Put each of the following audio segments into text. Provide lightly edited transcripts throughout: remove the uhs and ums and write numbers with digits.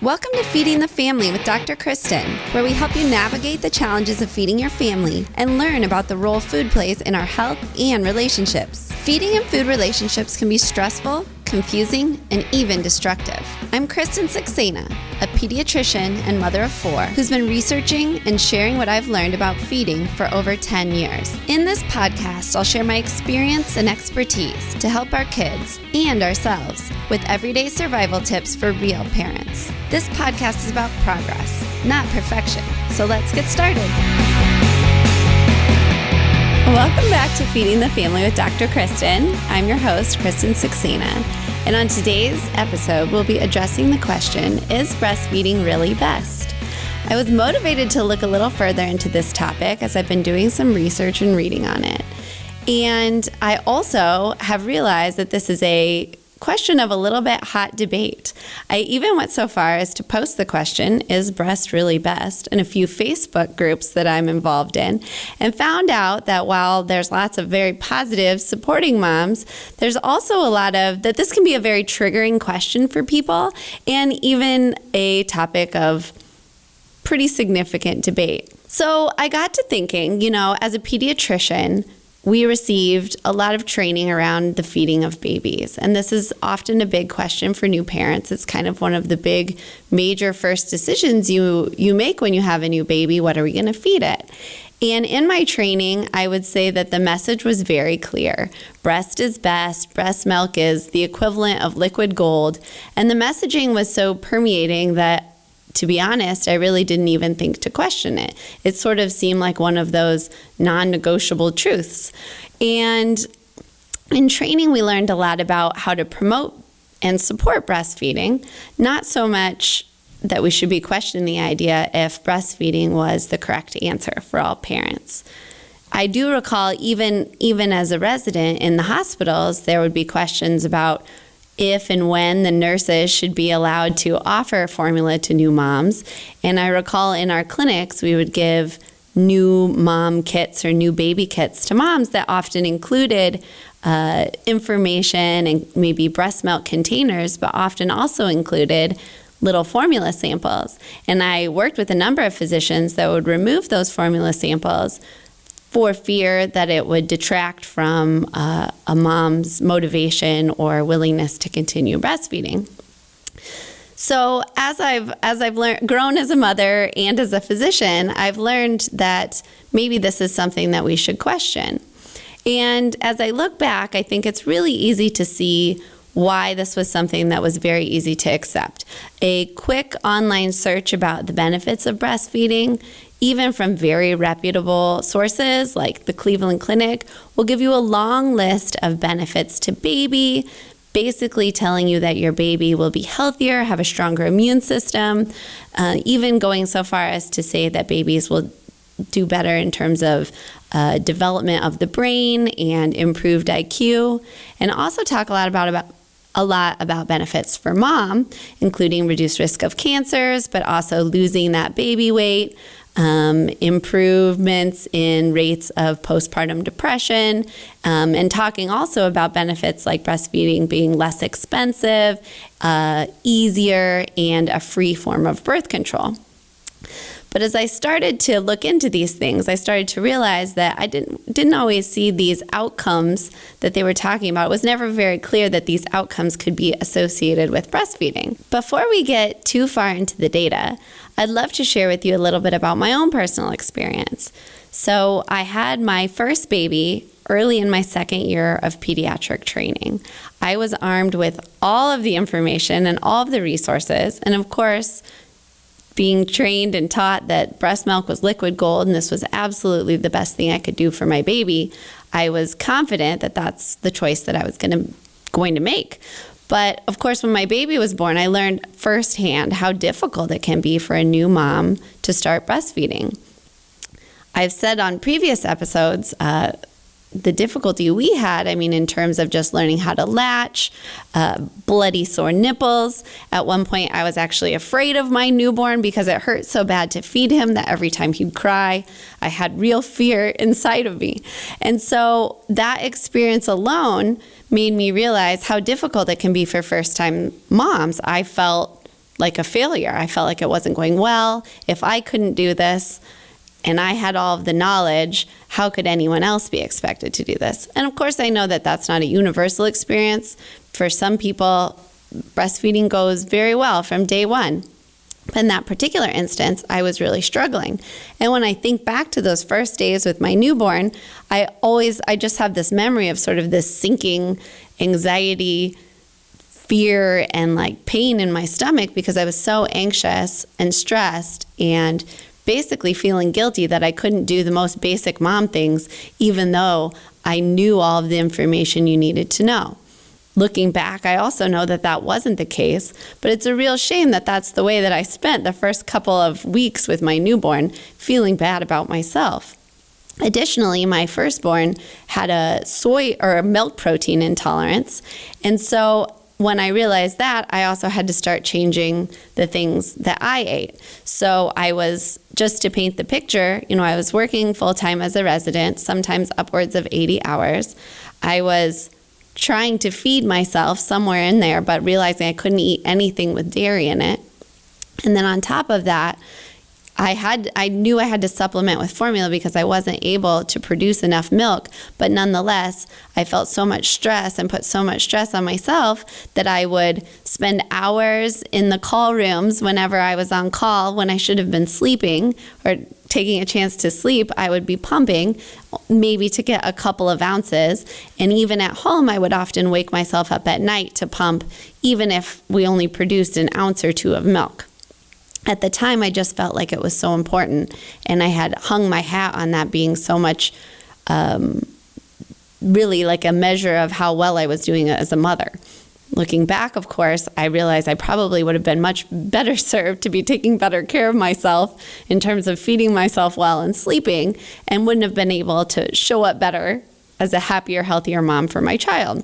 Welcome to Feeding the Family with Dr. Kristin, where we help you navigate the challenges of feeding your family and learn about the role food plays in our health and relationships. Feeding and food relationships can be stressful, confusing, and even destructive. I'm Kristin Saxena, a pediatrician and mother of 4 who's been researching and sharing what I've learned about feeding for over 10 years. In this podcast, I'll share my experience and expertise to help our kids and ourselves with everyday survival tips for real parents. This podcast is about progress, not perfection. So let's get started. Welcome back to Feeding the Family with Dr. Kristin. I'm your host, Kristin Saxena. And on today's episode, we'll be addressing the question, is breastfeeding really best? I was motivated to look a little further into this topic as I've been doing some research and reading on it. And I also have realized that this is a question of a little bit hot debate. I even went so far as to post the question, is breast really best, in a few Facebook groups that I'm involved in, and found out that while there's lots of very positive supporting moms, there's also a lot of that this can be a very triggering question for people and even a topic of pretty significant debate. So I got to thinking, as a pediatrician, we received a lot of training around the feeding of babies. And this is often a big question for new parents. It's kind of one of the big major first decisions you make when you have a new baby. What are we going to feed it? And in my training, I would say that the message was very clear. Breast is best. Breast milk is the equivalent of liquid gold. And the messaging was so permeating that, to be honest, I really didn't even think to question it. It sort of seemed like one of those non-negotiable truths. And in training, we learned a lot about how to promote and support breastfeeding, not so much that we should be questioning the idea if breastfeeding was the correct answer for all parents. I do recall even as a resident in the hospitals, there would be questions about if and when the nurses should be allowed to offer formula to new moms. And I recall in our clinics, we would give new mom kits or new baby kits to moms that often included information and maybe breast milk containers, but often also included little formula samples. And I worked with a number of physicians that would remove those formula samples for fear that it would detract from a mom's motivation or willingness to continue breastfeeding. So as I've grown as a mother and as a physician, I've learned that maybe this is something that we should question. And as I look back, I think it's really easy to see why this was something that was very easy to accept. A quick online search about the benefits of breastfeeding, even from very reputable sources like the Cleveland Clinic, will give you a long list of benefits to baby, basically telling you that your baby will be healthier, have a stronger immune system, even going so far as to say that babies will do better in terms of development of the brain and improved IQ, and also talk a lot about benefits for mom, including reduced risk of cancers, but also losing that baby weight, improvements in rates of postpartum depression, and talking also about benefits like breastfeeding being less expensive, easier, and a free form of birth control. But as I started to look into these things, I started to realize that I didn't always see these outcomes that they were talking about. It was never very clear that these outcomes could be associated with breastfeeding. Before we get too far into the data, I'd love to share with you a little bit about my own personal experience. So I had my first baby early in my second year of pediatric training. I was armed with all of the information and all of the resources, and of course, being trained and taught that breast milk was liquid gold and this was absolutely the best thing I could do for my baby, I was confident that that's the choice that I was going to make. But of course, when my baby was born, I learned firsthand how difficult it can be for a new mom to start breastfeeding. I've said on previous episodes, the difficulty we had, in terms of just learning how to latch, bloody sore nipples. At one point, I was actually afraid of my newborn because it hurt so bad to feed him that every time he'd cry, I had real fear inside of me. And so that experience alone made me realize how difficult it can be for first-time moms. I felt like a failure. I felt like it wasn't going well. If I couldn't do this and I had all of the knowledge, how could anyone else be expected to do this? And of course, I know that that's not a universal experience. For some people, breastfeeding goes very well from day one. But in that particular instance, I was really struggling. And when I think back to those first days with my newborn, I just have this memory of sort of this sinking anxiety, fear, and like pain in my stomach because I was so anxious and stressed and basically feeling guilty that I couldn't do the most basic mom things, even though I knew all of the information you needed to know. Looking back, I also know that that wasn't the case, but it's a real shame that that's the way that I spent the first couple of weeks with my newborn, feeling bad about myself. Additionally, my firstborn had a soy or a milk protein intolerance, and so when I realized that, I also had to start changing the things that I ate. So I was, just to paint the picture, I was working full-time as a resident, sometimes upwards of 80 hours. I was trying to feed myself somewhere in there, but realizing I couldn't eat anything with dairy in it. And then on top of that, I knew I had to supplement with formula because I wasn't able to produce enough milk, but nonetheless, I felt so much stress and put so much stress on myself that I would spend hours in the call rooms whenever I was on call when I should have been sleeping or taking a chance to sleep. I would be pumping maybe to get a couple of ounces. And even at home, I would often wake myself up at night to pump, even if we only produced an ounce or two of milk. At the time, I just felt like it was so important, and I had hung my hat on that being so much, really like a measure of how well I was doing as a mother. Looking back, of course, I realized I probably would have been much better served to be taking better care of myself in terms of feeding myself well and sleeping, and wouldn't have been able to show up better as a happier, healthier mom for my child.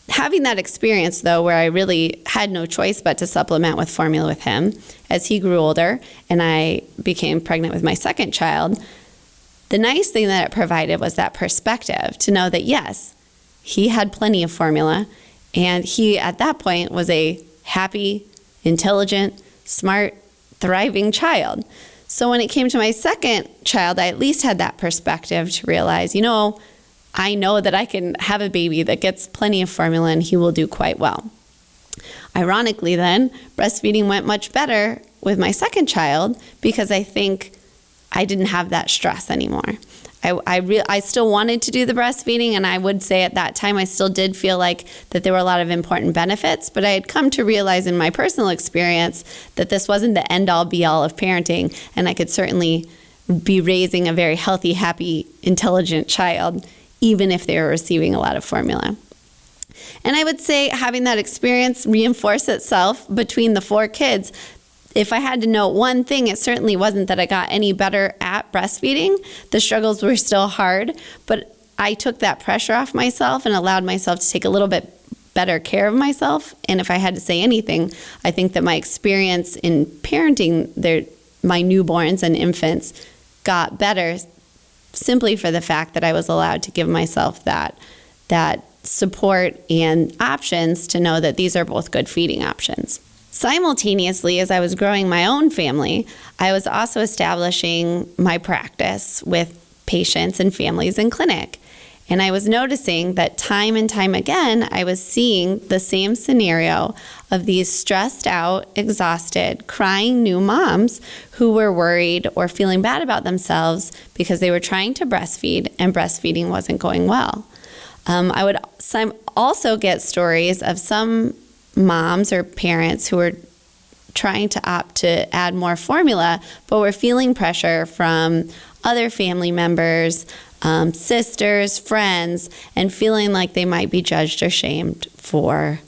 Having that experience, though, where I really had no choice but to supplement with formula with him as he grew older and I became pregnant with my second child, the nice thing that it provided was that perspective to know that, yes, he had plenty of formula, and he, at that point, was a happy, intelligent, smart, thriving child. So when it came to my second child, I at least had that perspective to realize, I know that I can have a baby that gets plenty of formula and he will do quite well. Ironically then, breastfeeding went much better with my second child because I think I didn't have that stress anymore. I still wanted to do the breastfeeding, and I would say at that time I still did feel like that there were a lot of important benefits, but I had come to realize in my personal experience that this wasn't the end-all be-all of parenting, and I could certainly be raising a very healthy, happy, intelligent child even if they were receiving a lot of formula. And I would say having that experience reinforced itself between the 4 kids. If I had to note one thing, it certainly wasn't that I got any better at breastfeeding. The struggles were still hard, but I took that pressure off myself and allowed myself to take a little bit better care of myself. And if I had to say anything, I think that my experience in parenting my newborns and infants got better simply for the fact that I was allowed to give myself that support and options to know that these are both good feeding options. Simultaneously, as I was growing my own family, I was also establishing my practice with patients and families in clinic. And I was noticing that time and time again, I was seeing the same scenario of these stressed out, exhausted, crying new moms who were worried or feeling bad about themselves because they were trying to breastfeed and breastfeeding wasn't going well. I would also get stories of some moms or parents who were trying to opt to add more formula, but were feeling pressure from other family members, sisters, friends, and feeling like they might be judged or shamed for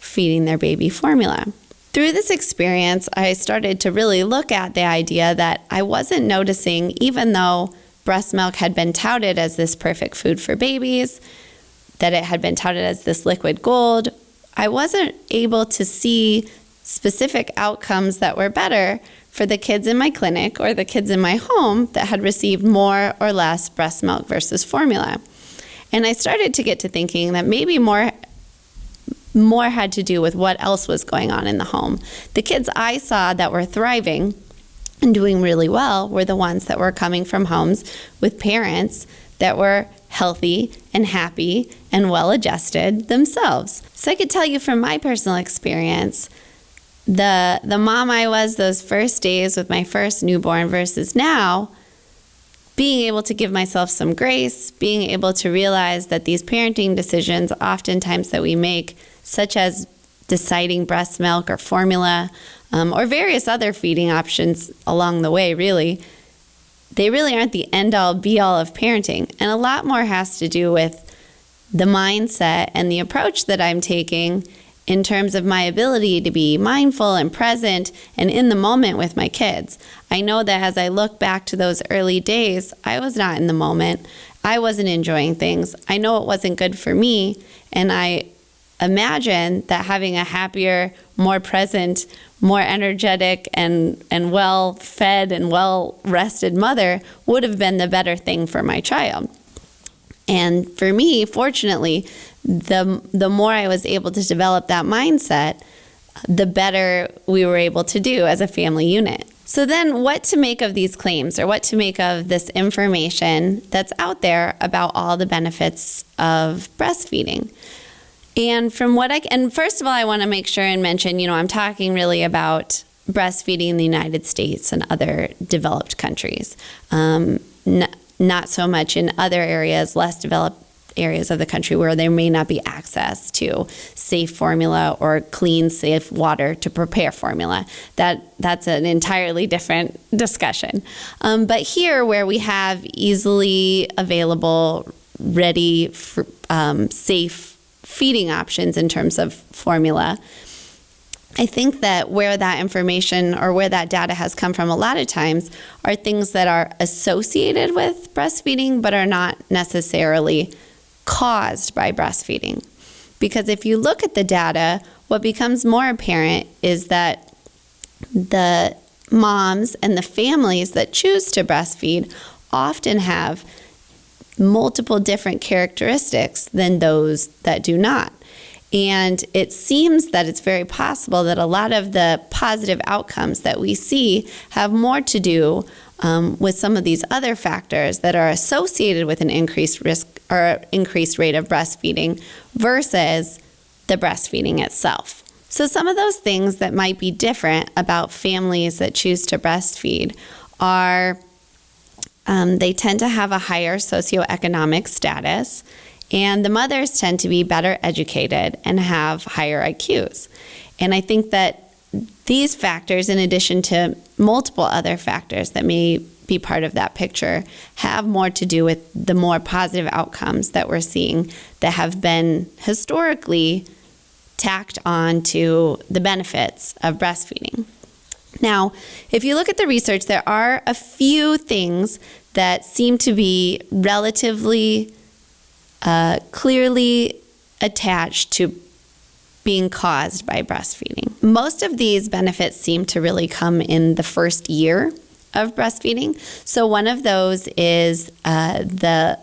feeding their baby formula. Through this experience, I started to really look at the idea that I wasn't noticing, even though breast milk had been touted as this perfect food for babies, that it had been touted as this liquid gold, I wasn't able to see specific outcomes that were better for the kids in my clinic or the kids in my home that had received more or less breast milk versus formula. And I started to get to thinking that maybe more had to do with what else was going on in the home. The kids I saw that were thriving and doing really well were the ones that were coming from homes with parents that were healthy and happy and well-adjusted themselves. So I could tell you from my personal experience, the mom I was those first days with my first newborn versus now, being able to give myself some grace, being able to realize that these parenting decisions oftentimes that we make, such as deciding breast milk or formula, or various other feeding options along the way, really, they really aren't the end-all, be-all of parenting. And a lot more has to do with the mindset and the approach that I'm taking in terms of my ability to be mindful and present and in the moment with my kids. I know that as I look back to those early days, I was not in the moment. I wasn't enjoying things. I know it wasn't good for me, and I imagine that having a happier, more present, more energetic, and well-fed and well-rested mother would have been the better thing for my child. And for me, fortunately, the more I was able to develop that mindset, the better we were able to do as a family unit. So then what to make of these claims, or what to make of this information that's out there about all the benefits of breastfeeding? And first of all, I want to make sure and mention, I'm talking really about breastfeeding in the United States and other developed countries. Not so much in other areas, less developed areas of the country where there may not be access to safe formula or clean, safe water to prepare formula. That's an entirely different discussion. But here, where we have easily available, ready, safe feeding options in terms of formula, I think that where that information or where that data has come from a lot of times are things that are associated with breastfeeding but are not necessarily caused by breastfeeding. Because if you look at the data, what becomes more apparent is that the moms and the families that choose to breastfeed often have multiple different characteristics than those that do not. And it seems that it's very possible that a lot of the positive outcomes that we see have more to do with some of these other factors that are associated with an increased risk or increased rate of breastfeeding versus the breastfeeding itself. So some of those things that might be different about families that choose to breastfeed are they tend to have a higher socioeconomic status, and the mothers tend to be better educated and have higher IQs. And I think that these factors, in addition to multiple other factors that may be part of that picture, have more to do with the more positive outcomes that we're seeing that have been historically tacked on to the benefits of breastfeeding. Now, if you look at the research, there are a few things that seem to be relatively clearly attached to being caused by breastfeeding. Most of these benefits seem to really come in the first year of breastfeeding. So one of those is the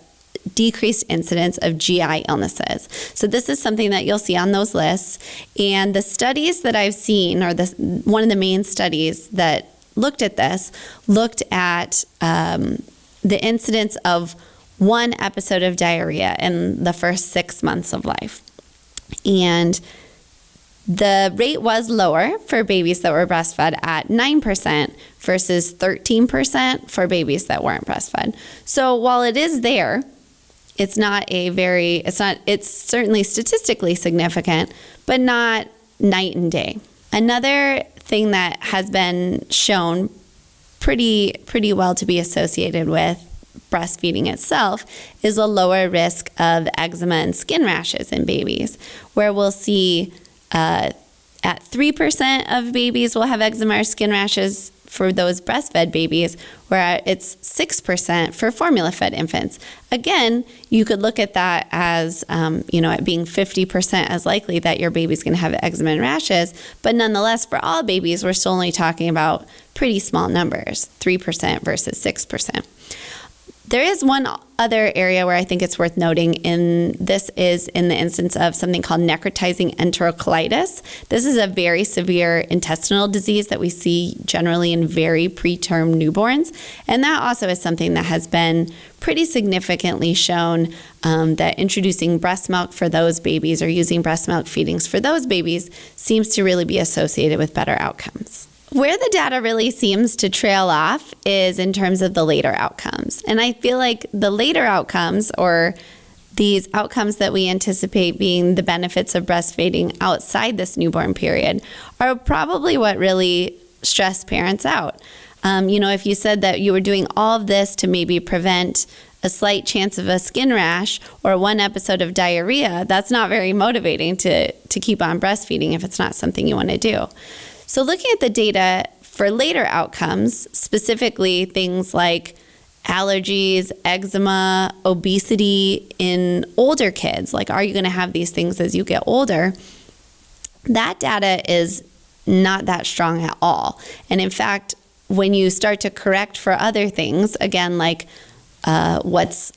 decreased incidence of GI illnesses. So this is something that you'll see on those lists. And the studies that I've seen, or one of the main studies that looked at this, looked at the incidence of one episode of diarrhea in the first 6 months of life. And the rate was lower for babies that were breastfed at 9% versus 13% for babies that weren't breastfed. So while it is there, it's certainly statistically significant, but not night and day. Another thing that has been shown pretty well to be associated with breastfeeding itself is a lower risk of eczema and skin rashes in babies, where we'll see at 3% of babies will have eczema or skin rashes for those breastfed babies, where it's 6% for formula-fed infants. Again, you could look at that as, it being 50% as likely that your baby's going to have eczema and rashes, but nonetheless, for all babies, we're still only talking about pretty small numbers, 3% versus 6%. There is one other area where I think it's worth noting, and this is in the instance of something called necrotizing enterocolitis. This is a very severe intestinal disease that we see generally in very preterm newborns, and that also is something that has been pretty significantly shown that introducing breast milk for those babies or using breast milk feedings for those babies seems to really be associated with better outcomes. Where the data really seems to trail off is in terms of the later outcomes. And I feel like the later outcomes, or these outcomes that we anticipate being the benefits of breastfeeding outside this newborn period, are probably what really stress parents out. If you said that you were doing all of this to maybe prevent a slight chance of a skin rash or one episode of diarrhea, that's not very motivating to keep on breastfeeding if it's not something you want to do. So looking at the data for later outcomes, specifically things like allergies, eczema, obesity in older kids, like are you going to have these things as you get older, that data is not that strong at all. And in fact, when you start to correct for other things, again, like what's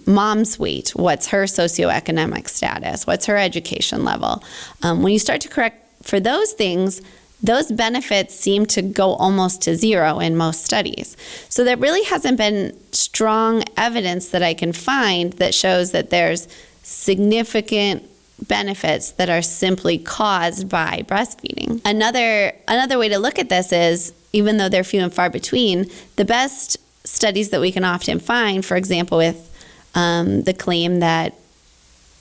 mom's weight, what's her socioeconomic status, what's her education level, when you start to correct for those things, those benefits seem to go almost to zero in most studies. So there really hasn't been strong evidence that I can find that shows that there's significant benefits that are simply caused by breastfeeding. Another way to look at this is, even though they're few and far between, the best studies that we can often find, for example, with the claim that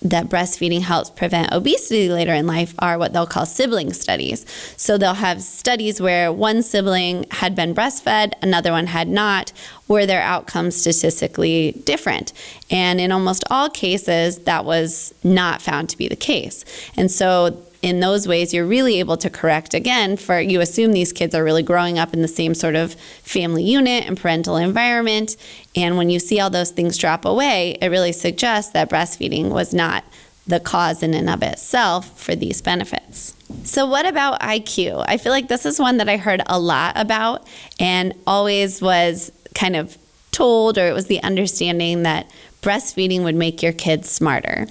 breastfeeding helps prevent obesity later in life, are what they'll call sibling studies. So they'll have studies where one sibling had been breastfed, another one had not, were their outcomes statistically different. And in almost all cases, that was not found to be the case. And so in those ways, you're really able to correct, again, for you assume these kids are really growing up in the same sort of family unit and parental environment. And when you see all those things drop away, it really suggests that breastfeeding was not the cause in and of itself for these benefits. So what about IQ? I feel like this is one that I heard a lot about and always was kind of told, or it was the understanding that breastfeeding would make your kids smarter.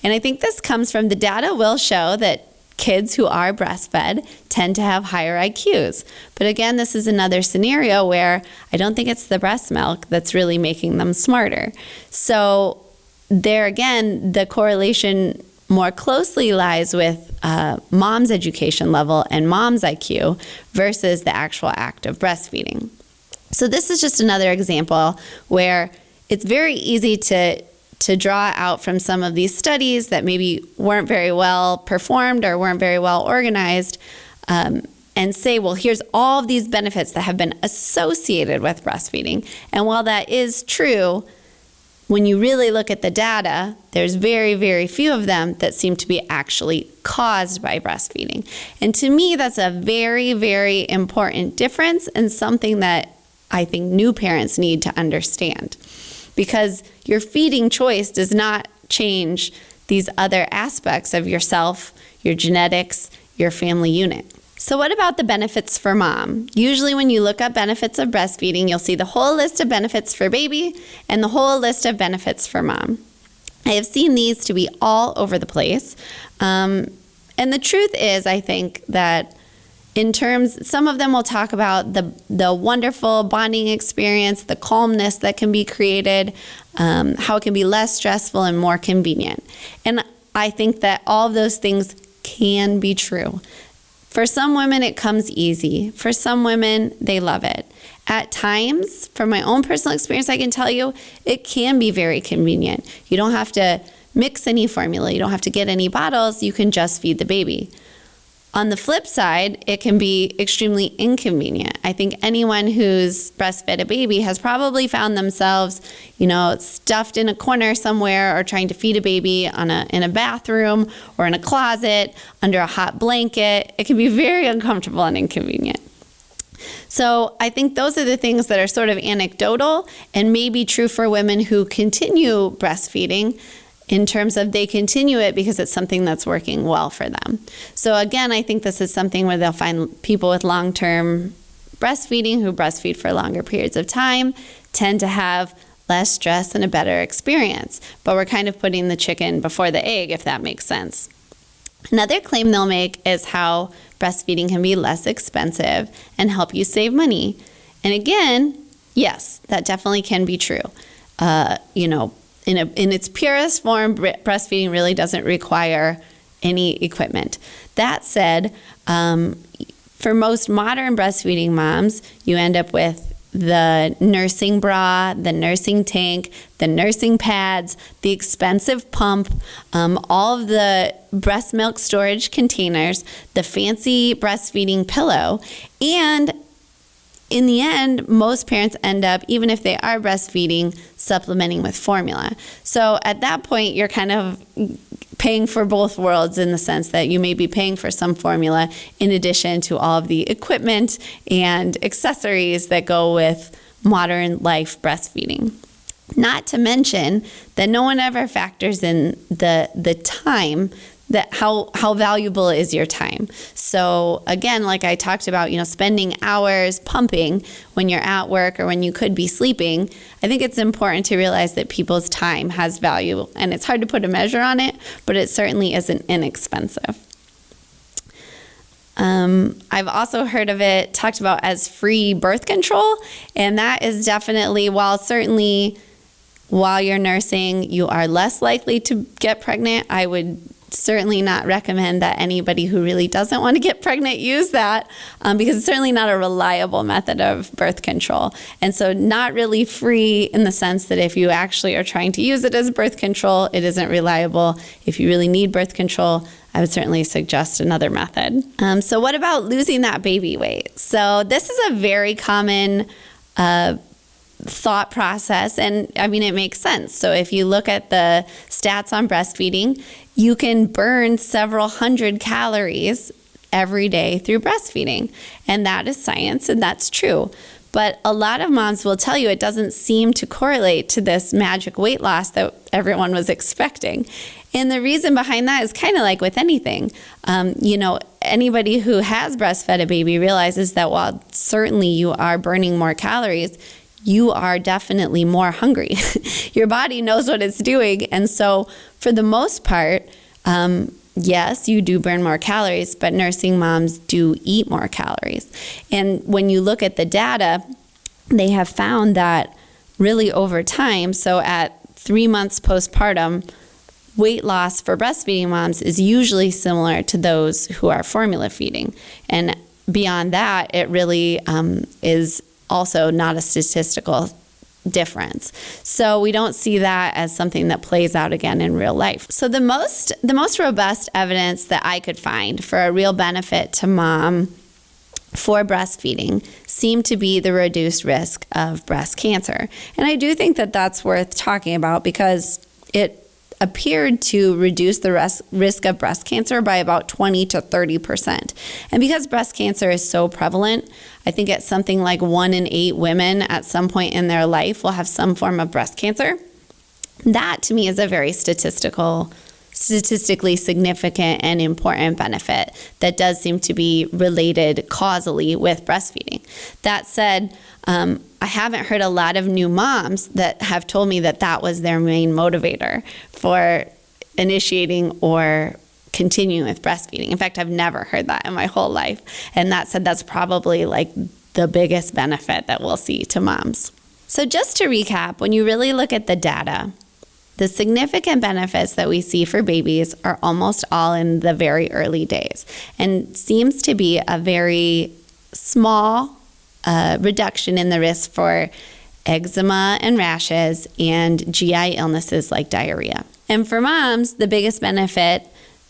And I think this comes from the data will show that kids who are breastfed tend to have higher IQs. But again, this is another scenario where I don't think it's the breast milk that's really making them smarter. So there again, the correlation more closely lies with mom's education level and mom's IQ versus the actual act of breastfeeding. So this is just another example where it's very easy to draw out from some of these studies that maybe weren't very well performed or weren't very well organized, and say, well, here's all of these benefits that have been associated with breastfeeding. And while that is true, when you really look at the data, there's very, very few of them that seem to be actually caused by breastfeeding. And to me, that's a very, very important difference and something that I think new parents need to understand. Because your feeding choice does not change these other aspects of yourself, your genetics, your family unit. So what about the benefits for mom? Usually when you look up benefits of breastfeeding, you'll see the whole list of benefits for baby and the whole list of benefits for mom. I have seen these to be all over the place. And the truth is, I think that some of them will talk about the wonderful bonding experience, the calmness that can be created, how it can be less stressful and more convenient. And I think that all of those things can be true. For some women, it comes easy. For some women, they love it. At times, from my own personal experience, I can tell you, it can be very convenient. You don't have to mix any formula. You don't have to get any bottles. You can just feed the baby. On the flip side, it can be extremely inconvenient. I think anyone who's breastfed a baby has probably found themselves, stuffed in a corner somewhere or trying to feed a baby in a bathroom or in a closet under a hot blanket. It can be very uncomfortable and inconvenient. So I think those are the things that are sort of anecdotal and may be true for women who continue breastfeeding, in terms of they continue it because it's something that's working well for them. So again, I think this is something where they'll find people with long-term breastfeeding who breastfeed for longer periods of time tend to have less stress, and a better experience. But we're kind of putting the chicken before the egg, if that makes sense. Another claim they'll make is how breastfeeding can be less expensive and help you save money. And again, yes, that definitely can be true. In its purest form, breastfeeding really doesn't require any equipment. That said, for most modern breastfeeding moms, you end up with the nursing bra, the nursing tank, the nursing pads, the expensive pump, all of the breast milk storage containers, the fancy breastfeeding pillow, and in the end, most parents end up, even if they are breastfeeding, supplementing with formula. So at that point, you're kind of paying for both worlds in the sense that you may be paying for some formula in addition to all of the equipment and accessories that go with modern life breastfeeding. Not to mention that no one ever factors in the time, that how valuable is your time. So again, like I talked about, spending hours pumping when you're at work or when you could be sleeping, I think it's important to realize that people's time has value, and it's hard to put a measure on it, but it certainly isn't inexpensive. I've also heard of it talked about as free birth control, and that is definitely, while you're nursing, you are less likely to get pregnant. I would certainly not recommend that anybody who really doesn't want to get pregnant use that, because it's certainly not a reliable method of birth control. And so not really free in the sense that if you actually are trying to use it as birth control, it isn't reliable. If you really need birth control, I would certainly suggest another method. So what about losing that baby weight? So this is a very common thought process, and it makes sense. So if you look at the stats on breastfeeding, you can burn several hundred calories every day through breastfeeding, and that is science, and that's true. But a lot of moms will tell you it doesn't seem to correlate to this magic weight loss that everyone was expecting. And the reason behind that is kind of like with anything. Anybody who has breastfed a baby realizes that while certainly you are burning more calories, you are definitely more hungry. Your body knows what it's doing. And so for the most part, yes, you do burn more calories, but nursing moms do eat more calories. And when you look at the data, they have found that really over time, so at 3 months postpartum, weight loss for breastfeeding moms is usually similar to those who are formula feeding. And beyond that, it really is also not a statistical difference. So we don't see that as something that plays out again in real life. So the most robust evidence that I could find for a real benefit to mom for breastfeeding seemed to be the reduced risk of breast cancer. And I do think that that's worth talking about because it appeared to reduce the risk of breast cancer by about 20 to 30%. And because breast cancer is so prevalent, I think it's something like 1 in 8 women at some point in their life will have some form of breast cancer. That to me is a very statistically significant and important benefit that does seem to be related causally with breastfeeding. That said, I haven't heard a lot of new moms that have told me that that was their main motivator for initiating or continuing with breastfeeding. In fact, I've never heard that in my whole life. And that said, that's probably like the biggest benefit that we'll see to moms. So just to recap, when you really look at the data, the significant benefits that we see for babies are almost all in the very early days and seems to be a very small reduction in the risk for eczema and rashes and GI illnesses like diarrhea. And for moms, the biggest benefit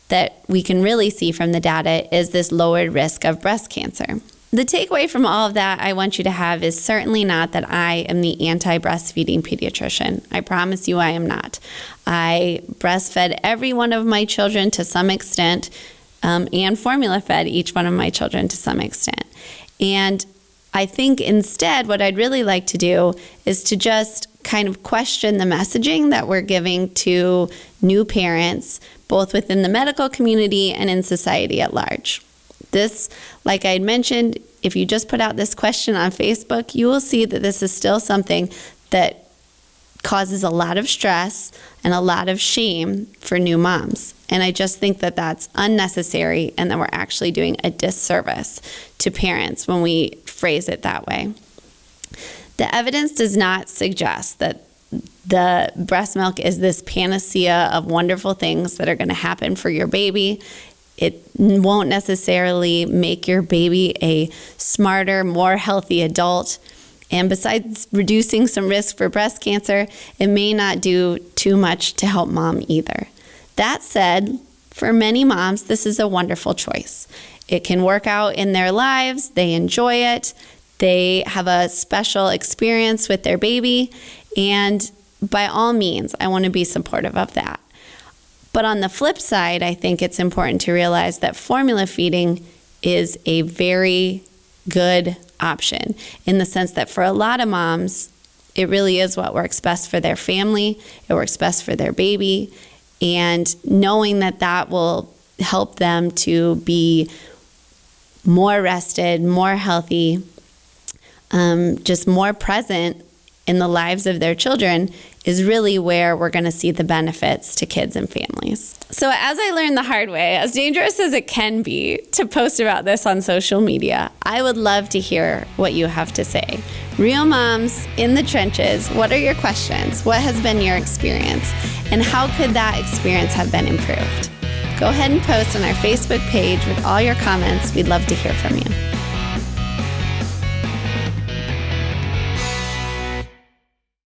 that we can really see from the data is this lowered risk of breast cancer. The takeaway from all of that I want you to have is certainly not that I am the anti-breastfeeding pediatrician. I promise you I am not. I breastfed every one of my children to some extent and formula fed each one of my children to some extent. And I think instead what I'd really like to do is to just kind of question the messaging that we're giving to new parents, both within the medical community and in society at large. This, like I had mentioned, if you just put out this question on Facebook, you will see that this is still something that causes a lot of stress and a lot of shame for new moms. And I just think that that's unnecessary and that we're actually doing a disservice to parents when we phrase it that way. The evidence does not suggest that the breast milk is this panacea of wonderful things that are going to happen for your baby. It won't necessarily make your baby a smarter, more healthy adult. And besides reducing some risk for breast cancer, it may not do too much to help mom either. That said, for many moms, this is a wonderful choice. It can work out in their lives. They enjoy it. They have a special experience with their baby. And by all means, I want to be supportive of that. But on the flip side, I think it's important to realize that formula feeding is a very good option in the sense that for a lot of moms, it really is what works best for their family. It works best for their baby. And knowing that that will help them to be more rested, more healthy, just more present in the lives of their children is really where we're going to see the benefits to kids and families. So as I learned the hard way, as dangerous as it can be to post about this on social media, I would love to hear what you have to say. Real moms in the trenches, what are your questions? What has been your experience? And how could that experience have been improved? Go ahead and post on our Facebook page with all your comments. We'd love to hear from you.